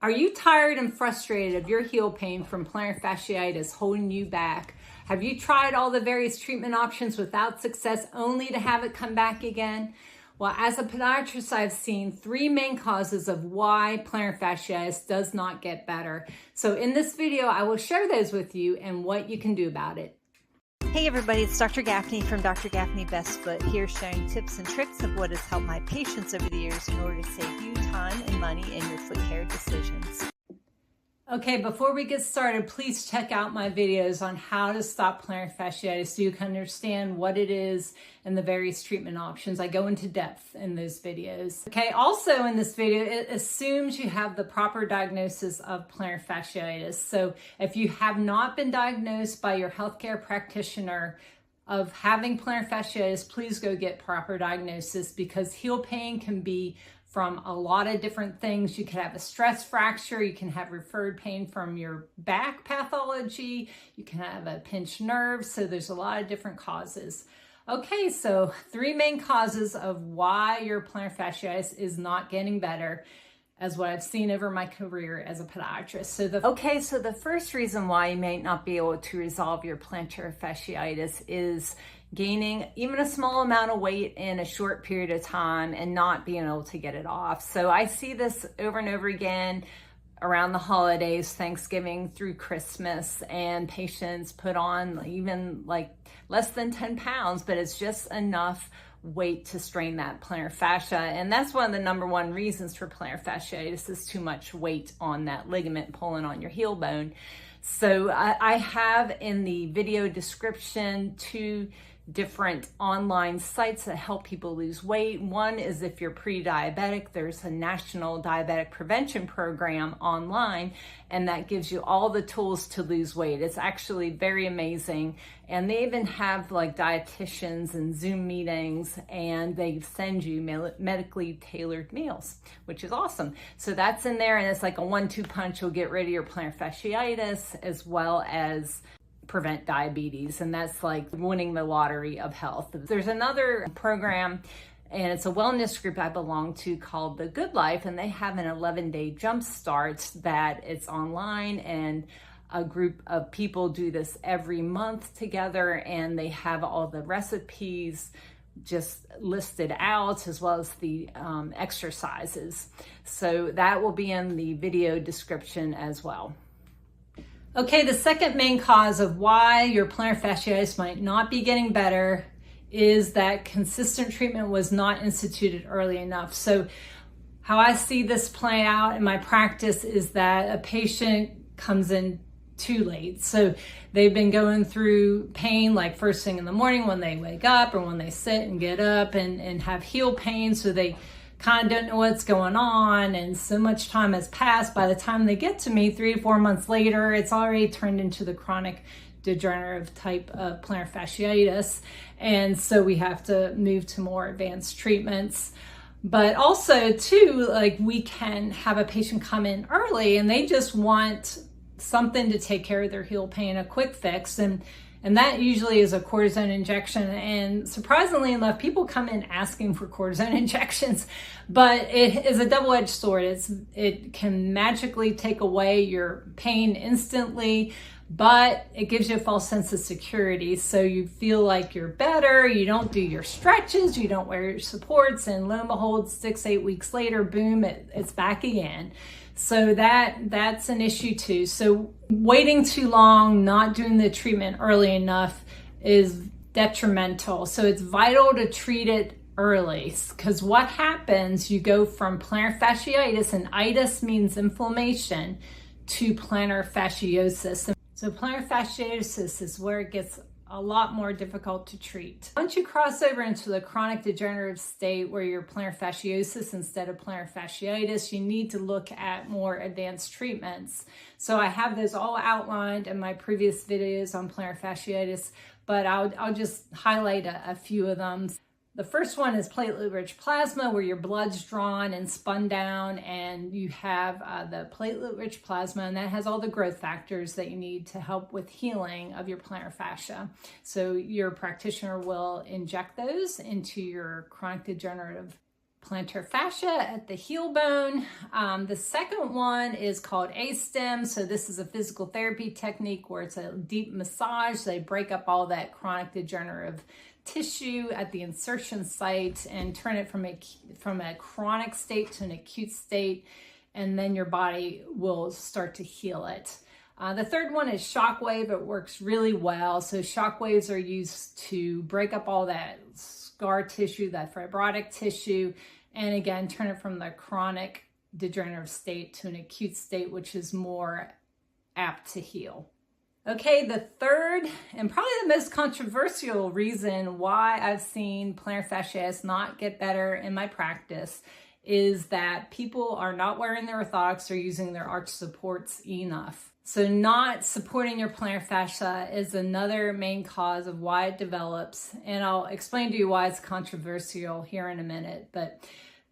Are you tired and frustrated of your heel pain from plantar fasciitis holding you back? Have you tried all the various treatment options without success only to have it come back again? Well, as a podiatrist, I've seen three main causes of why plantar fasciitis does not get better. So in this video, I will share those with you and what you can do about it. Hey everybody, it's Dr. Gaffney from Dr. Gaffney Best Foot here, sharing tips and tricks of what has helped my patients over the years in order to save you time and money in your foot care decisions. Okay, before we get started, please check out my videos on how to stop plantar fasciitis so you can understand what it is and the various treatment options. I go into depth in those videos. Okay, also in this video, it assumes you have the proper diagnosis of plantar fasciitis. So if you have not been diagnosed by your healthcare practitioner of having plantar fasciitis, please go get proper diagnosis, because heel pain can be from a lot of different things. You could have a stress fracture, you can have referred pain from your back pathology, you can have a pinched nerve, so there's a lot of different causes. Okay, so three main causes of why your plantar fasciitis is not getting better, as what I've seen over my career as a podiatrist. So the first reason why you may not be able to resolve your plantar fasciitis is gaining even a small amount of weight in a short period of time and not being able to get it off. So I see this over and over again around the holidays, Thanksgiving through Christmas, and patients put on even like less than 10 pounds, but it's just enough weight to strain that plantar fascia. And that's one of the number one reasons for plantar fasciitis is too much weight on that ligament pulling on your heel bone. So I have in the video description two different online sites that help people lose weight. One is if you're pre-diabetic, there's a national diabetic prevention program online, and that gives you all the tools to lose weight. It's actually very amazing. And they even have like dietitians and Zoom meetings, and they send you medically tailored meals, which is awesome. So that's in there, and it's like a 1-2 punch. You'll get rid of your plantar fasciitis as well as prevent diabetes, and that's like winning the lottery of health. There's another program, and it's a wellness group I belong to called The Good Life, and they have an 11-day jump start that it's online, and a group of people do this every month together, and they have all the recipes just listed out as well as the exercises. So that will be in the video description as well. Okay, the second main cause of why your plantar fasciitis might not be getting better is that consistent treatment was not instituted early enough. So how I see this play out in my practice is that a patient comes in too late. So they've been going through pain like first thing in the morning when they wake up or when they sit and get up and have heel pain. So they kind of don't know what's going on, and so much time has passed. By the time they get to me 3 to 4 months later, it's already turned into the chronic degenerative type of plantar fasciitis, and so we have to move to more advanced treatments. But also too, like, we can have a patient come in early and they just want something to take care of their heel pain, a quick fix, and that usually is a cortisone injection. And surprisingly enough, people come in asking for cortisone injections, but it is a double-edged sword. It can magically take away your pain instantly, but it gives you a false sense of security. So you feel like you're better, you don't do your stretches, you don't wear your supports, and lo and behold, 6-8 weeks later, boom, it's back again. So that's an issue too. So waiting too long, not doing the treatment early enough is detrimental. So it's vital to treat it early, because what happens, you go from plantar fasciitis, and itis means inflammation, to plantar fasciosis. So plantar fasciosis is where it gets a lot more difficult to treat. Once you cross over into the chronic degenerative state where you're plantar fasciosis instead of plantar fasciitis, you need to look at more advanced treatments. So I have those all outlined in my previous videos on plantar fasciitis, but I'll just highlight a few of them. The first one is platelet-rich plasma, where your blood's drawn and spun down, and you have the platelet-rich plasma, and that has all the growth factors that you need to help with healing of your plantar fascia. So your practitioner will inject those into your chronic degenerative plantar fascia at the heel bone. The second one is called A-stem. So this is a physical therapy technique where it's a deep massage. They break up all that chronic degenerative tissue at the insertion site and turn it from a chronic state to an acute state, and then your body will start to heal it. The third one is shockwave. It works really well. So shockwaves are used to break up all that scar tissue, that fibrotic tissue, and again, turn it from the chronic degenerative state to an acute state, which is more apt to heal. Okay, the third and probably the most controversial reason why I've seen plantar fasciitis not get better in my practice is that people are not wearing their orthotics or using their arch supports enough. So not supporting your plantar fascia is another main cause of why it develops. And I'll explain to you why it's controversial here in a minute. But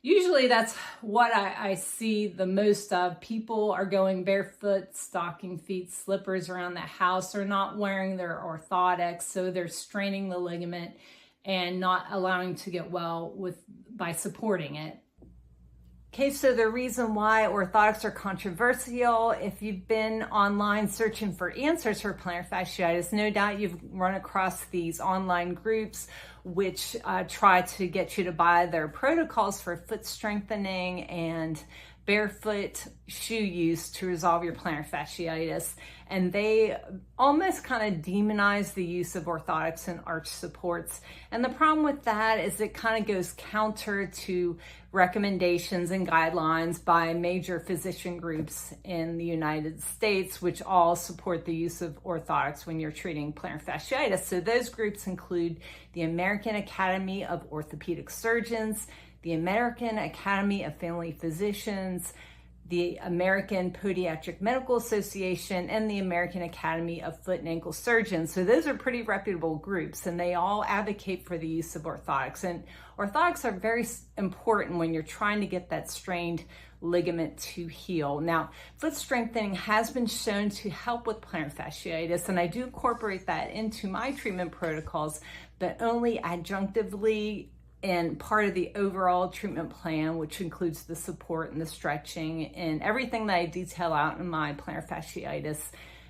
usually that's what I see the most of. People are going barefoot, stocking feet, slippers around the house. They're not wearing their orthotics, so they're straining the ligament and not allowing to get well by supporting it. Okay, so the reason why orthotics are controversial, if you've been online searching for answers for plantar fasciitis, no doubt you've run across these online groups which try to get you to buy their protocols for foot strengthening and barefoot shoe use to resolve your plantar fasciitis. And they almost kind of demonize the use of orthotics and arch supports. And the problem with that is it kind of goes counter to recommendations and guidelines by major physician groups in the United States, which all support the use of orthotics when you're treating plantar fasciitis. So those groups include the American Academy of Orthopedic Surgeons, the American Academy of Family Physicians, the American Podiatric Medical Association, and the American Academy of Foot and Ankle Surgeons. So those are pretty reputable groups, and they all advocate for the use of orthotics. And orthotics are very important when you're trying to get that strained ligament to heal. Now, foot strengthening has been shown to help with plantar fasciitis, and I do incorporate that into my treatment protocols, but only adjunctively and part of the overall treatment plan, which includes the support and the stretching and everything that I detail out in my plantar fasciitis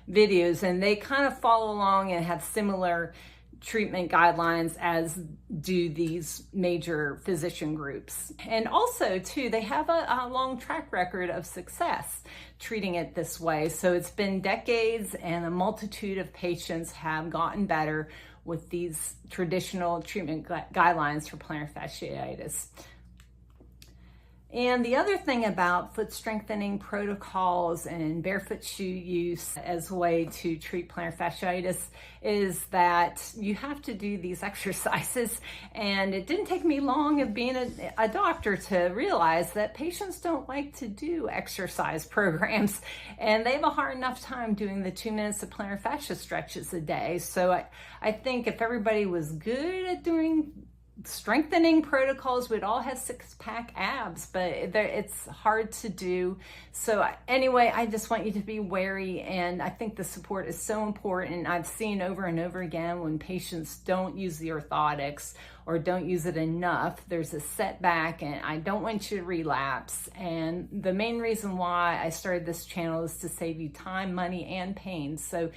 videos. And they kind of follow along and have similar treatment guidelines as do these major physician groups. And also too, they have a long track record of success treating it this way. So it's been decades, and a multitude of patients have gotten better with these traditional treatment guidelines for plantar fasciitis. And the other thing about foot strengthening protocols and barefoot shoe use as a way to treat plantar fasciitis is that you have to do these exercises. And it didn't take me long of being a doctor to realize that patients don't like to do exercise programs, and they have a hard enough time doing the 2 minutes of plantar fascia stretches a day. So I think if everybody was good at doing strengthening protocols, we'd all have six-pack abs, but it's hard to do. So anyway, I just want you to be wary, and I think the support is so important. I've seen over and over again when patients don't use the orthotics or don't use it enough, there's a setback, and I don't want you to relapse. And the main reason why I started this channel is to save you time, money, and pain. So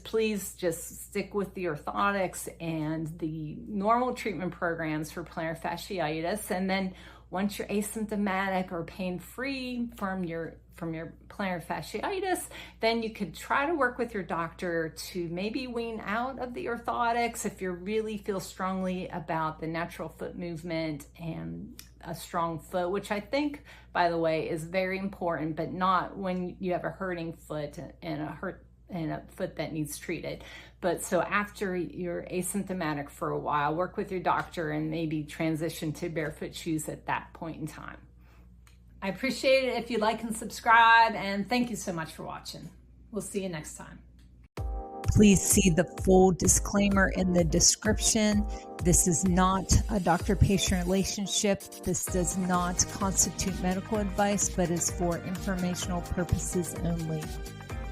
please stick with the orthotics and the normal treatment programs for plantar fasciitis. And then once you're asymptomatic or pain-free from your plantar fasciitis, then you could try to work with your doctor to maybe wean out of the orthotics if you really feel strongly about the natural foot movement and a strong foot, which I think, by the way, is very important, but not when you have a hurting foot and a foot that needs treated. But so after you're asymptomatic for a while, work with your doctor and maybe transition to barefoot shoes at that point in time. I appreciate it if you like and subscribe, and thank you so much for watching. We'll see you next time. Please see the full disclaimer in the description. This is not a doctor-patient relationship. This does not constitute medical advice, but is for informational purposes only.